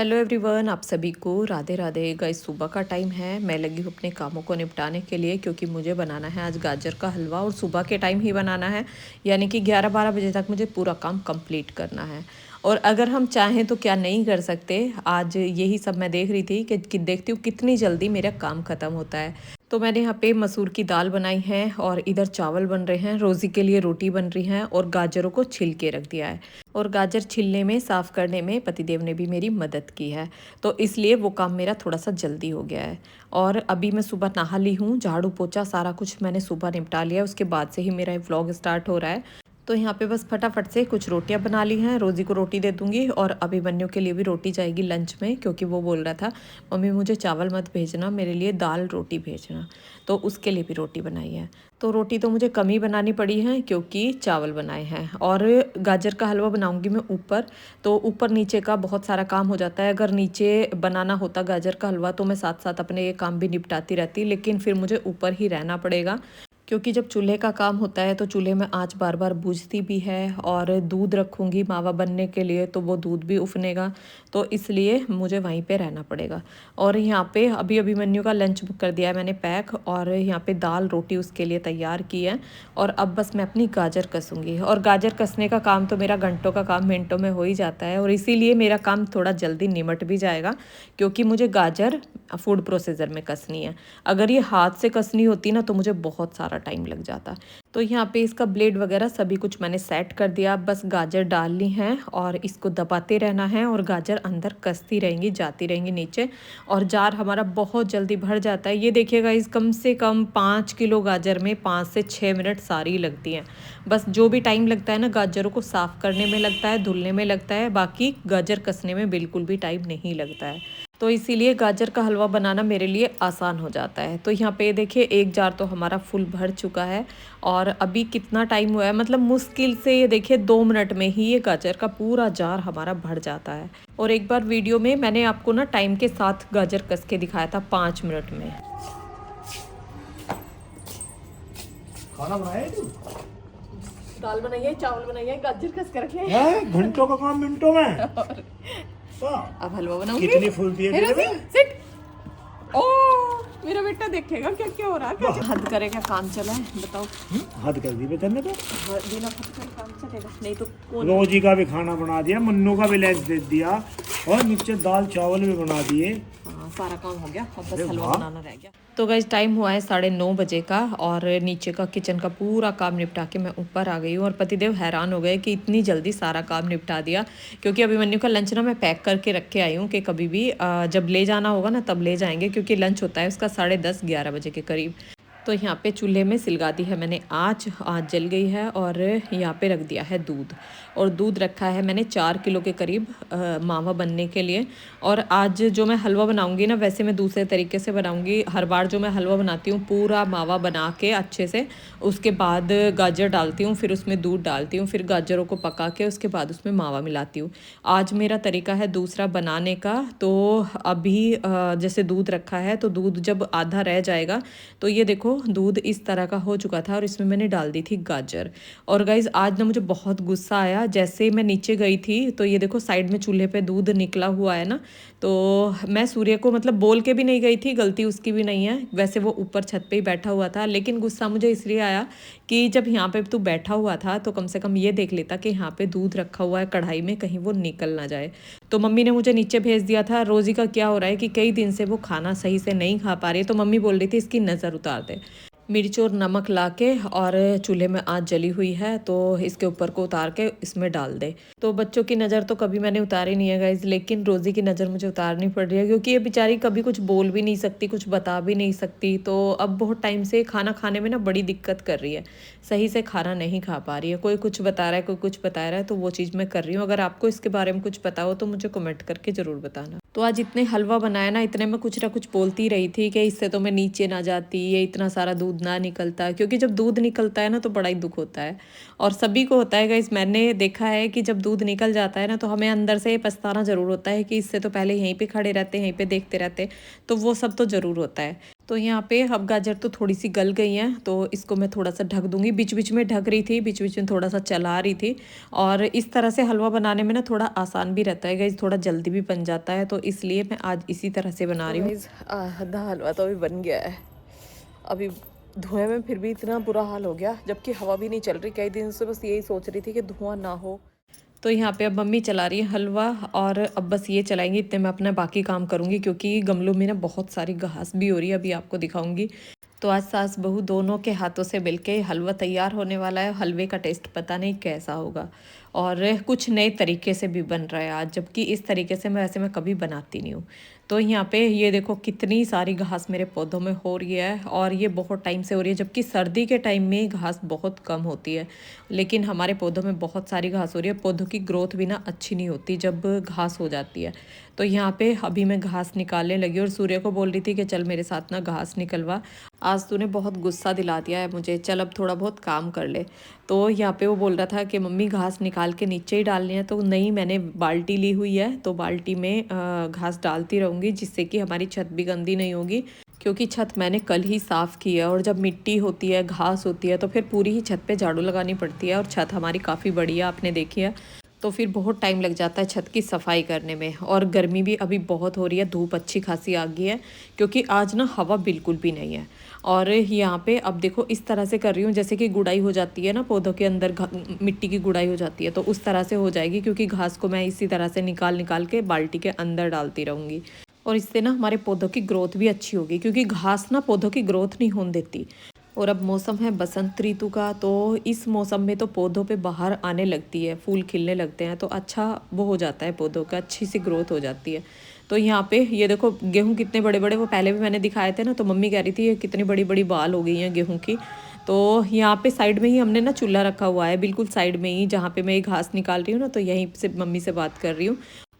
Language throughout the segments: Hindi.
हेलो एवरीवन, आप सभी को राधे राधे। गाइस, सुबह का टाइम है। मैं लगी हूँ अपने कामों को निपटाने के लिए, क्योंकि मुझे बनाना है आज गाजर का हलवा और सुबह के टाइम ही बनाना है। यानी कि 11-12 बजे तक मुझे पूरा काम कंप्लीट करना है। और अगर हम चाहें तो क्या नहीं कर सकते। आज यही सब मैं देख रही थी कि देखती हूँ कितनी जल्दी मेरा काम ख़त्म होता है। तो मैंने यहाँ पे मसूर की दाल बनाई है और इधर चावल बन रहे हैं, रोज़ी के लिए रोटी बन रही है और गाजरों को छिल के रख दिया है। और गाजर छिलने में, साफ़ करने में पतिदेव ने भी मेरी मदद की है, तो इसलिए वो काम मेरा थोड़ा सा जल्दी हो गया है। और अभी मैं सुबह नहा ली हूँ, झाड़ू पोछा सारा कुछ मैंने सुबह निपटा लिया, उसके बाद से ही मेरा ये व्लॉग स्टार्ट हो रहा है। तो यहाँ पे बस फटाफट से कुछ रोटियां बना ली हैं, रोज़ी को रोटी दे दूंगी और अभिमन्यु के लिए भी रोटी जाएगी लंच में, क्योंकि वो बोल रहा था मम्मी मुझे चावल मत भेजना, मेरे लिए दाल रोटी भेजना। तो उसके लिए भी रोटी बनाई है। तो रोटी तो मुझे कम ही बनानी पड़ी है क्योंकि चावल बनाए हैं। और गाजर का हलवा बनाऊंगी मैं ऊपर, तो ऊपर नीचे का बहुत सारा काम हो जाता है। अगर नीचे बनाना होता गाजर का हलवा तो मैं साथ साथ अपने ये काम भी निपटाती रहती, लेकिन फिर मुझे ऊपर ही रहना पड़ेगा, क्योंकि जब चूल्हे का काम होता है तो चूल्हे में आंच बार बार बुझती भी है। और दूध रखूँगी मावा बनने के लिए तो वो दूध भी उफनेगा, तो इसलिए मुझे वहीं पे रहना पड़ेगा। और यहाँ पे अभी अभिमन्यु का लंच कर दिया है मैंने पैक, और यहाँ पे दाल रोटी उसके लिए तैयार की है। और अब बस मैं अपनी गाजर कसूँगी, और गाजर कसने का काम तो मेरा घंटों का काम मिनटों में हो ही जाता है, और इसीलिए मेरा काम थोड़ा जल्दी निमट भी जाएगा, क्योंकि मुझे गाजर फूड प्रोसेसर में कसनी है। अगर ये हाथ से कसनी होती ना तो मुझे बहुत सारा टाइम लग जाता। तो यहाँ पे इसका ब्लेड वगैरह सभी कुछ मैंने सेट कर दिया, बस गाजर डाल ली हैं और इसको दबाते रहना है, और गाजर अंदर कसती रहेंगी, जाती रहेंगी नीचे। और जार हमारा बहुत जल्दी भर जाता है। ये देखिएगा, इस कम से कम 5 किलो गाजर में 5 से 6 मिनट सारी लगती हैं। बस जो भी टाइम लगता है ना गाजरों को साफ़ करने में लगता है, धुलने में लगता है, बाकी गाजर कसने में बिल्कुल भी टाइम नहीं लगता है। तो इसीलिए गाजर का हलवा बनाना मेरे लिए आसान हो जाता है। तो यहाँ पे देखिए एक जार तो हमारा फुल भर चुका है। और अभी कितना टाइम हुआ है, मतलब मुश्किल से ये देखिए 2 मिनट में ही ये गाजर का पूरा जार हमारा भर जाता है। और एक बार वीडियो में मैंने आपको ना टाइम के साथ गाजर कस के दिखाया था 5 मिनट में। खाना बनाया तू? दाल बनाई है, चावल बनाई है, गाजर कस के रखे हैं। घंटों का काम मिनटों में। अब हलवा बनाऊंगी। कितनी फूलती है तेरे में? सिट। ओ मेरा बेटा देखेगा क्या क्या हो रहा है, क्या हद करेगा, काम चला है बताओ। हद कर दी बेटे ने तो। बिना हद करे काम चलेगा नहीं तो कौन। रोजी का भी खाना बना दिया, मन्नू का भी लंच दे दिया, और नीचे दाल चावल भी बना दिए। हाँ, सारा काम हो गया, अब बस अरे हलवा वाह। बनाना रह गया। तो गाइस टाइम हुआ है 9:30 बजे का, और नीचे का किचन का पूरा काम निपटा के मैं ऊपर आ गई हूँ। और पतिदेव हैरान हो गए कि इतनी जल्दी सारा काम निपटा दिया, क्योंकि अभिमन्यु का लंच ना मैं पैक करके रख के आई हूँ कि कभी भी जब ले जाना होगा ना तब ले जाएंगे, क्योंकि लंच होता है उसका 10:30-11 बजे के करीब। तो यहाँ पे चूल्हे में सिलगा दी है मैंने आँच जल गई है, और यहाँ पे रख दिया है दूध। और दूध रखा है मैंने 4 किलो के करीब मावा बनने के लिए। और आज जो मैं हलवा बनाऊंगी ना, वैसे मैं दूसरे तरीके से बनाऊंगी। हर बार जो मैं हलवा बनाती हूँ पूरा मावा बना के अच्छे से, उसके बाद गाजर डालती हूँ, फिर उसमें दूध डालती हूँ, फिर गाजरों को पका के उसके बाद उसमें मावा मिलाती हूँ। आज मेरा तरीका है दूसरा बनाने का। तो अभी जैसे दूध रखा है, तो दूध जब आधा रह जाएगा तो ये देखो दूध इस तरह का हो चुका था, और इसमें मैंने डाल दी थी गाजर। और गाइज आज ना मुझे बहुत गुस्सा आया, जैसे मैं नीचे गई थी तो ये देखो साइड में चूल्हे पे दूध निकला हुआ है ना, तो मैं सूर्य को मतलब बोल के भी नहीं गई थी, गलती उसकी भी नहीं है, वैसे वो ऊपर छत पे ही बैठा हुआ था। लेकिन गुस्सा मुझे इसलिए आया कि जब यहाँ पे तू बैठा हुआ था तो कम से कम ये देख लेता कि यहाँ पे दूध रखा हुआ है कढ़ाई में, कहीं वो निकल ना जाए। तो मम्मी ने मुझे नीचे भेज दिया था। रोजी का क्या हो रहा है कि कई दिन से वो खाना सही से नहीं खा पा रही है, तो मम्मी बोल रही थी इसकी नज़र उतार दे। मिर्च और नमक लाके, और चूल्हे में आंच जली हुई है तो इसके ऊपर को उतार के इसमें डाल दे। तो बच्चों की नज़र तो कभी मैंने उतारी नहीं है गाइज, लेकिन रोज़ी की नज़र मुझे उतारनी पड़ रही है, क्योंकि ये बेचारी कभी कुछ बोल भी नहीं सकती, कुछ बता भी नहीं सकती। तो अब बहुत टाइम से खाना खाने में ना बड़ी दिक्कत कर रही है, सही से खाना नहीं खा पा रही है। कोई कुछ बता रहा है, कोई कुछ बता रहा है, तो वो चीज़ मैं कर रही हूँ। अगर आपको इसके बारे में कुछ पता हो तो मुझे कमेंट करके ज़रूर बताना। तो आज इतने हलवा बनाया ना, इतने में कुछ ना कुछ बोलती रही थी कि इससे तो मैं नीचे ना जाती, ये इतना सारा दूध ना निकलता, क्योंकि जब दूध निकलता है ना तो बड़ा ही दुख होता है, और सभी को होता है गाइस। मैंने देखा है कि जब दूध निकल जाता है ना तो हमें अंदर से पछताना ज़रूर होता है कि इससे तो पहले यहीं पे खड़े रहते, यहीं पे देखते रहते, तो वो सब तो ज़रूर होता है। तो यहाँ पे अब गाजर तो थोड़ी सी गल गई हैं, तो इसको मैं थोड़ा सा ढक दूंगी। बीच बीच में ढक रही थी, बीच बीच में थोड़ा सा चला रही थी। और इस तरह से हलवा बनाने में ना थोड़ा आसान भी रहता है गाइस, थोड़ा जल्दी भी बन जाता है, तो इसलिए मैं आज इसी तरह से बना रही हूँ। गाइस आधा हलवा तो अभी बन गया है, अभी धुएं में फिर भी इतना बुरा हाल हो गया, जबकि हवा भी नहीं चल रही। कई दिन से बस यही सोच रही थी कि धुआं ना हो। तो यहाँ पे अब मम्मी चला रही है हलवा, और अब बस ये चलाएंगी, इतने मैं अपना बाकी काम करूँगी, क्योंकि गमलों में ना बहुत सारी घास भी हो रही है, अभी आपको दिखाऊंगी। तो आज सास बहू दोनों के हाथों से मिलके हलवा तैयार होने वाला है। हलवे का टेस्ट पता नहीं कैसा होगा, और कुछ नए तरीके से भी बन रहा है आज, जबकि इस तरीके से मैं कभी बनाती नहीं हूँ। तो यहाँ पे ये देखो कितनी सारी घास मेरे पौधों में हो रही है, और ये बहुत टाइम से हो रही है, जबकि सर्दी के टाइम में घास बहुत कम होती है, लेकिन हमारे पौधों में बहुत सारी घास हो रही है। पौधों की ग्रोथ भी ना अच्छी नहीं होती जब घास हो जाती है। तो यहाँ पे अभी मैं घास निकालने लगी, और सूर्य को बोल रही थी कि चल मेरे साथ ना घास निकलवा, आज तूने बहुत गुस्सा दिला दिया है मुझे, चल अब थोड़ा बहुत काम कर ले। तो यहाँ पे वो बोल रहा था कि मम्मी घास निकाल के नीचे ही डालनी है, तो नहीं, मैंने बाल्टी ली हुई है, तो बाल्टी में घास डालती रहूँगी, जिससे कि हमारी छत भी गंदी नहीं होगी। क्योंकि छत मैंने कल ही साफ़ की है, और जब मिट्टी होती है, घास होती है, तो फिर पूरी ही छत पे झाड़ू लगानी पड़ती है, और छत हमारी काफ़ी बड़ी है, आपने देखी है, तो फिर बहुत टाइम लग जाता है छत की सफाई करने में। और गर्मी भी अभी बहुत हो रही है, धूप अच्छी खासी आ गई है, क्योंकि आज ना हवा बिल्कुल भी नहीं है। और यहाँ पे अब देखो इस तरह से कर रही हूँ, जैसे कि गुड़ाई हो जाती है ना पौधों के अंदर, मिट्टी की गुड़ाई हो जाती है, तो उस तरह से हो जाएगी, क्योंकि घास को मैं इसी तरह से निकाल निकाल के बाल्टी के अंदर डालती रहूँगी। और इससे ना हमारे पौधों की ग्रोथ भी अच्छी होगी, क्योंकि घास ना पौधों की ग्रोथ नहीं होने देती। और अब मौसम है बसंत ऋतु का, तो इस मौसम में तो पौधों पे बाहर आने लगती है, फूल खिलने लगते हैं, तो अच्छा वो हो जाता है पौधों का, अच्छी सी ग्रोथ हो जाती है। तो यहाँ पे ये देखो गेहूँ कितने बड़े बड़े, वो पहले भी मैंने दिखाए थे ना, तो मम्मी कह रही थी ये कितनी बड़ी बड़ी बाल हो गई हैं गेहूँ की। तो यहाँ पे साइड में ही हमने ना चूल्हा रखा हुआ है, बिल्कुल साइड में ही, जहाँ पे मैं ये घास निकाल रही हूँ ना, तो यहीं से मम्मी से बात कर रही हूँ।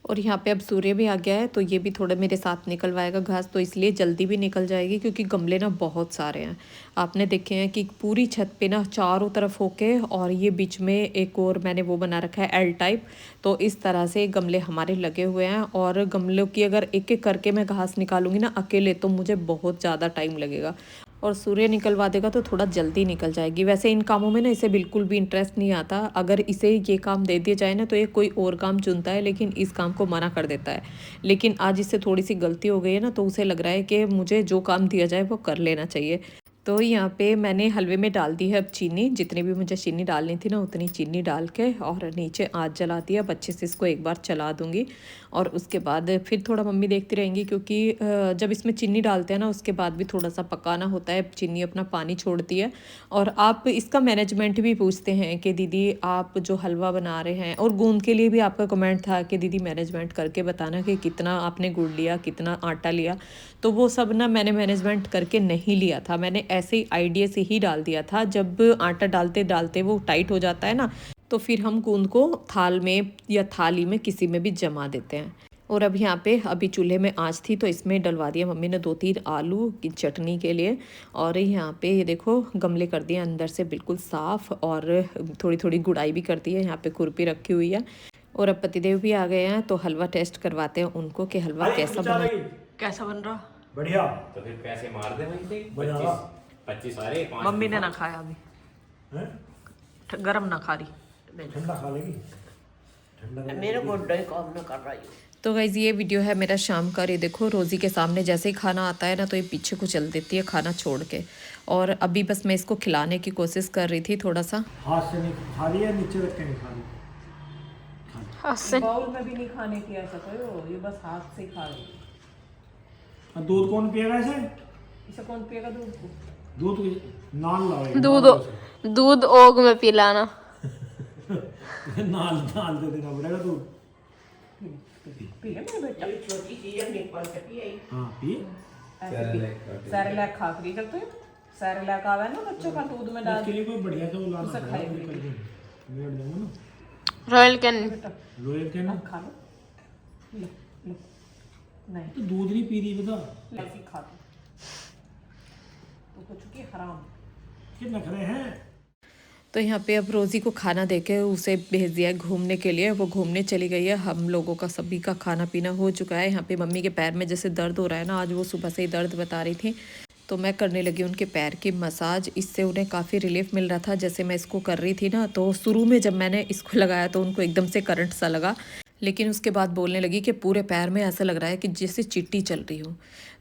और यहाँ पे अब सूर्य भी आ गया है, तो ये भी थोड़ा मेरे साथ निकलवाएगा घास, तो इसलिए जल्दी भी निकल जाएगी, क्योंकि गमले ना बहुत सारे हैं। आपने देखे हैं कि पूरी छत पे ना चारों तरफ होके, और ये बीच में एक और मैंने वो बना रखा है एल टाइप, तो इस तरह से गमले हमारे लगे हुए हैं। और गमलों की अगर एक एक करके मैं घास निकालूंगी ना अकेले, तो मुझे बहुत ज़्यादा टाइम लगेगा, और सूर्य निकलवा देगा तो थोड़ा जल्दी निकल जाएगी। वैसे इन कामों में ना इसे बिल्कुल भी इंटरेस्ट नहीं आता, अगर इसे ये काम दे दिया जाए ना, तो ये कोई और काम चुनता है, लेकिन इस काम को मना कर देता है। लेकिन आज इससे थोड़ी सी गलती हो गई है ना, तो उसे लग रहा है कि मुझे जो काम दिया जाए वो कर लेना चाहिए। तो यहाँ पे मैंने हलवे में डाल दी है अब चीनी, जितनी भी मुझे चीनी डालनी थी ना उतनी चीनी डाल के, और नीचे आँच जला दिया। अब अच्छे से इसको एक बार चला दूँगी, और उसके बाद फिर थोड़ा मम्मी देखती रहेंगी, क्योंकि जब इसमें चीनी डालते हैं ना उसके बाद भी थोड़ा सा पकाना होता है, चीनी अपना पानी छोड़ती है। और आप इसका मैनेजमेंट भी पूछते हैं कि दीदी आप जो हलवा बना रहे हैं, और गूंद के लिए भी आपका कमेंट था कि दीदी मैनेजमेंट करके बताना कि कितना आपने गुड़ लिया, कितना आटा लिया। तो वो सब ना मैंने मैनेजमेंट करके नहीं लिया था, मैंने ऐसे ही आइडिया से ही डाल दिया था। जब आटा डालते डालते वो टाइट हो जाता है ना, तो फिर हम गूंद को थाल में या थाली में किसी में भी जमा देते हैं। और अब यहाँ पे अभी चूल्हे में आँच थी, तो इसमें डलवा दिया मम्मी ने 2-3 आलू की चटनी के लिए। और यहाँ पे ये देखो गमले कर दिए अंदर से बिल्कुल साफ़, और थोड़ी थोड़ी गुड़ाई भी कर दी है। यहाँ पे खुरपी रखी हुई है, और अब पतिदेव भी आ गए हैं, तो हलवा टेस्ट करवाते हैं उनको कि हलवा कैसा बना, कैसा बन रहा। बढ़िया। तो फिर पैसे मार दे वहीं से। बढ़िया। 25 सारे 5 मम्मी ने ना खाया अभी, हैं? गरम ना खा रही, ठंडा खा लेगी, ठंडा मेरे को डर काम न कर रही हूँ। तो गाइज़ ये वीडियो है मेरा शाम का। ये देखो रोज़ी के सामने जैसे ही खाना आता है ना, तो ये पीछे को चल देती है खाना छोड़ के। और अभी बस मैं इसको खिलाने की कोशिश कर रही थी थोड़ा सा। हाथ से नहीं खा रही है, नीचे रख के नहीं खा रही। बाउल में भी नहीं खाने की ऐसा तो, ये बस हाथ से खा रही। दूध कौन पिएगा इसे? इसे कौन पिएगा दूध को? दूध नाल लाओ, दूध ओग में पिलाना। नाल नाल दे देना पड़ेगा दूध। पी ले मेरा बेटा। छोटी चीज अपनी पल सकती है। हाँ पी। सैरेलैक खा रही जब तो, सैरेलैक आवे ना बच्चों का दूध में डाल इसके लिए कोई बढ़िया सा वो लाना उसे पड़ेगा, खाएगी। कर देंगे। लेट देंगे ना, रॉयल कैन। रोयल के ना। खा लो, लो लो। नहीं तो दूध नहीं पी रही बता, ऐसी खा दो तो कुछ की हराम। कितना खरे हैं। तो यहाँ पे अब रोज़ी को खाना देके उसे भेज दिया है घूमने के लिए, वो घूमने चली गई है। हम लोगों का सभी का खाना पीना हो चुका है। यहाँ पे मम्मी के पैर में जैसे दर्द हो रहा है ना, आज वो सुबह से ही दर्द बता रही थी, तो मैं करने लगी उनके पैर की मसाज। इससे उन्हें काफ़ी रिलीफ मिल रहा था। जैसे मैं इसको कर रही थी ना, तो शुरू में जब मैंने इसको लगाया तो उनको एकदम से करंट सा लगा, लेकिन उसके बाद बोलने लगी कि पूरे पैर में ऐसा लग रहा है कि जैसे चींटी चल रही हो।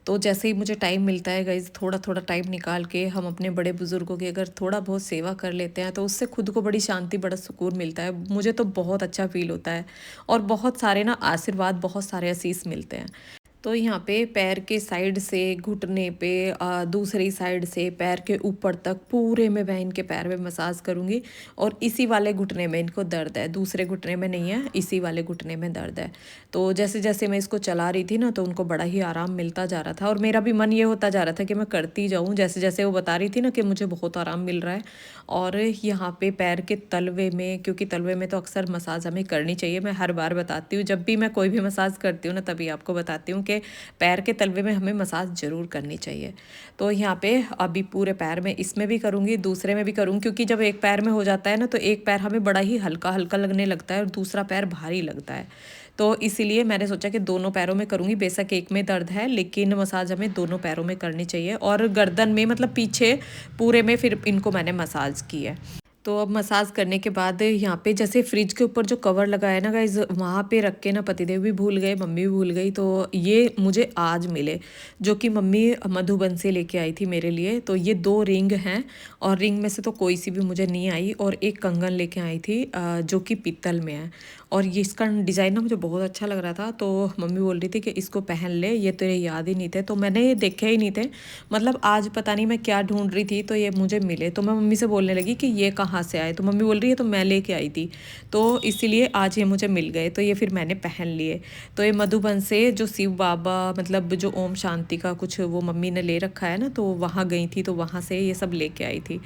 तो जैसे ही मुझे टाइम मिलता है गाइज, थोड़ा थोड़ा टाइम निकाल के हम अपने बड़े बुज़ुर्गों की अगर थोड़ा बहुत सेवा कर लेते हैं तो उससे खुद को बड़ी शांति, बड़ा सुकून मिलता है। मुझे तो बहुत अच्छा फील होता है और बहुत सारे ना आशीर्वाद, बहुत सारे आशीष मिलते हैं। तो यहाँ पे पैर के साइड से घुटने पे, दूसरी साइड से पैर के ऊपर तक पूरे में मैं इनके पैर में मसाज करूँगी। और इसी वाले घुटने में इनको दर्द है, दूसरे घुटने में नहीं है, इसी वाले घुटने में दर्द है। तो जैसे जैसे मैं इसको चला रही थी ना, तो उनको बड़ा ही आराम मिलता जा रहा था और मेरा भी मन ये होता जा रहा था कि मैं करती जाऊँ। जैसे जैसे वो बता रही थी ना कि मुझे बहुत आराम मिल रहा है। और यहाँ पे पैर के तलवे में, क्योंकि तलवे में तो अक्सर मसाज हमें करनी चाहिए, मैं हर बार बताती हूँ, जब भी मैं कोई भी मसाज करती हूँ ना तभी आपको बताती हूँ कि पैर के तलवे में हमें मसाज ज़रूर करनी चाहिए। तो यहाँ पे अभी पूरे पैर में इसमें भी करूँगी, दूसरे में भी करूँगी, क्योंकि जब एक पैर में हो जाता है ना तो एक पैर हमें बड़ा ही हल्का हल्का लगने लगता है और दूसरा पैर भारी लगता है। तो इसीलिए मैंने सोचा कि दोनों पैरों में करूँगी। बेशक एक में दर्द है, लेकिन मसाज हमें दोनों पैरों में करनी चाहिए। और गर्दन में, मतलब पीछे पूरे में फिर इनको मैंने मसाज की है। तो अब मसाज करने के बाद यहाँ पे जैसे फ्रिज के ऊपर जो कवर लगा है ना गाइज, वहाँ पे रख के ना पतिदेव भी भूल गए, मम्मी भी भूल गई। तो ये मुझे आज मिले, जो कि मम्मी मधुबन से लेके आई थी मेरे लिए। तो ये 2 रिंग हैं और रिंग में से तो कोई सी भी मुझे नहीं आई। और एक कंगन लेके आई थी जो कि पीतल में है। और ये इसका डिज़ाइन ना मुझे बहुत अच्छा लग रहा था। तो मम्मी बोल रही थी कि इसको पहन ले, ये तेरे याद ही नहीं थे। तो मैंने ये देखे ही नहीं थे, मतलब आज पता नहीं मैं क्या ढूंढ रही थी तो ये मुझे मिले। तो मैं मम्मी से बोलने लगी कि ये कहाँ से आए, तो मम्मी बोल रही है तो मैं लेके आई थी, तो इसीलिए आज ये मुझे मिल गए। तो ये फिर मैंने पहन लिए। तो ये मधुबन से जो शिव बाबा, मतलब जो ओम शांति का कुछ वो मम्मी ने ले रखा है ना, तो वहाँ गई थी, तो वहाँ से ये सब लेके आई थी।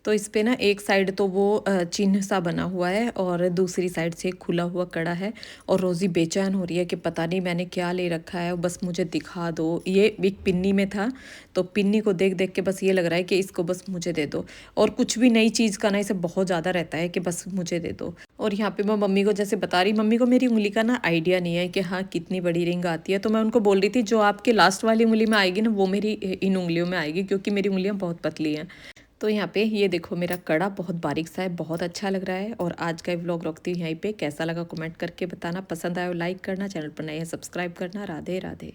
तो इस पे ना एक साइड तो वो चिन्ह सा बना हुआ है और दूसरी साइड से खुला हुआ कड़ा है। और रोज़ी बेचैन हो रही है कि पता नहीं मैंने क्या ले रखा है, बस मुझे दिखा दो। ये एक पिन्नी में था, तो पिन्नी को देख देख के बस ये लग रहा है कि इसको बस मुझे दे दो। और कुछ भी नई चीज़ का ना इसे बहुत ज़्यादा रहता है कि बस मुझे दे दो। और यहाँ पे मैं मम्मी को जैसे बता रही, मम्मी को मेरी उंगली का ना आइडिया नहीं है कि हाँ कितनी बड़ी रिंग आती है। तो मैं उनको बोल रही थी जो आपके लास्ट वाली उंगली में आएगी ना, वो मेरी इन उंगलियों में आएगी, क्योंकि मेरी उंगलियाँ बहुत पतली हैं। तो यहाँ पे ये देखो, मेरा कड़ा बहुत बारीक सा है, बहुत अच्छा लग रहा है। और आज का व्लॉग रखती हूँ यहीं पे। कैसा लगा कमेंट करके बताना, पसंद आया लाइक करना, चैनल पर नए हैं सब्सक्राइब करना। राधे राधे।